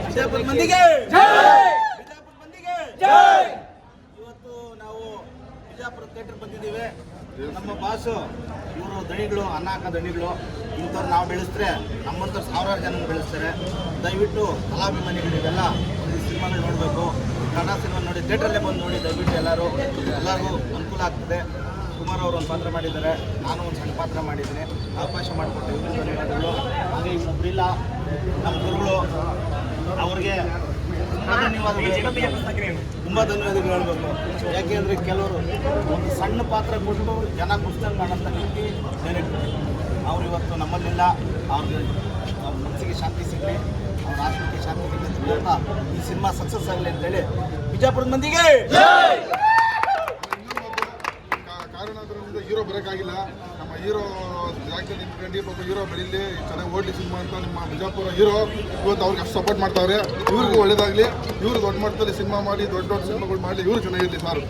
ಬಿಜಾಪುರ ಮಂದಿಗೆ ಇವತ್ತು ನಾವು ಬಿಜಾಪುರ ಥಿಯೇಟರ್ ಬಂದಿದ್ದೀವಿ. ನಮ್ಮ ಬಾಸು ಇವರು ದಣಿಗಳು, ಅನ್ನ ಹಾಕೋ ದಣಿಗಳು. ಇಂಥವ್ರು ನಾವು ಬೆಳೆಸಿದ್ರೆ ನಮ್ಮಂಥವ್ರು ಸಾವಿರಾರು ಜನ ಬೆಳೆಸ್ತಾರೆ. ದಯವಿಟ್ಟು ಕಲಾಭಿಮಾನಿಗಳು ಇವೆಲ್ಲ ಈ ಸಿನಿಮಾಗಳು ನೋಡಬೇಕು. ಕನ್ನಡ ಸಿನಿಮಾ ನೋಡಿ ಥಿಯೇಟ್ರಲ್ಲೇ ಬಂದು ನೋಡಿ ದಯವಿಟ್ಟು ಎಲ್ಲರಿಗೂ ಅನುಕೂಲ ಆಗ್ತದೆ. ಕುಮಾರ್ ಅವರು ಒಂದು ಪಾತ್ರ ಮಾಡಿದ್ದಾರೆ, ನಾನು ಒಂದು ಸಣ್ಣ ಪಾತ್ರ ಮಾಡಿದ್ದೀನಿ. ಅವಕಾಶ ಮಾಡಿಕೊಟ್ಟು ಧನ್ಯವಾದಗಳು. ಹಾಗೆ ಇನ್ನೊಬ್ಬರಿಲ್ಲ ನಮ್ಮ ಗುರುಗಳು, ಅವ್ರಿಗೆ ತುಂಬ ಧನ್ಯವಾದಗಳು ಹೇಳಬೇಕು. ಯಾಕೆಂದರೆ ಕೆಲವರು ಒಂದು ಸಣ್ಣ ಪಾತ್ರ ಕೊಟ್ಟು ಜನ ಕುಸ್ದಂಗೆ ಮಾಡೋಂಥ ವ್ಯಕ್ತಿ ಡೈರೆಕ್ಟರ್. ಅವ್ರು ಇವತ್ತು ನಮ್ಮಲ್ಲಿಲ್ಲ. ಅವ್ರಿಗೆ ಅವ್ರ ಮನಸ್ಸಿಗೆ ಶಾಂತಿ ಸಿಗಲಿ, ಅವ್ರ ಆತ್ಮಕ್ಕೆ ಶಾಂತಿ ಸಿಗಲಿ ಅಂತ ಈ ಸಿನಿಮಾ ಸಕ್ಸಸ್ ಆಗಲಿ ಅಂತೇಳಿ ಬಿಜಾಪುರದ ಮಂದಿಗೆ ಕಾರಣದಿಂದ ಹೀರೋ ಬರೋಕ್ಕಾಗಿಲ್ಲ. ನಮ್ಮ ಹೀರೋ ಜಾಗದಲ್ಲಿ ನಿಂತ್ಕೊಂಡು ಪಾಪ ಹೀರೋ ಬೆಳೀಲಿ, ಚೆನ್ನಾಗಿ ಓಡಲಿ ಸಿನಿಮಾ ಅಂತ ನಿಮ್ಮ ಬಿಜಾಪುರ ಹೀರೋ ಇವತ್ತು ಅವ್ರಿಗೆ ಅಷ್ಟು ಸಪೋರ್ಟ್ ಮಾಡ್ತಾವ್ರೆ. ಇವ್ರಿಗೂ ಒಳ್ಳೇದಾಗಲಿ, ಇವ್ರು ದೊಡ್ಡ ಮಟ್ಟದಲ್ಲಿ ಸಿನಿಮಾ ಮಾಡಿ ದೊಡ್ಡ ಸಿನಿಮಾಗಳು ಮಾಡಲಿ, ಇವ್ರು ಚೆನ್ನಾಗಿರಲಿ ಸರ್.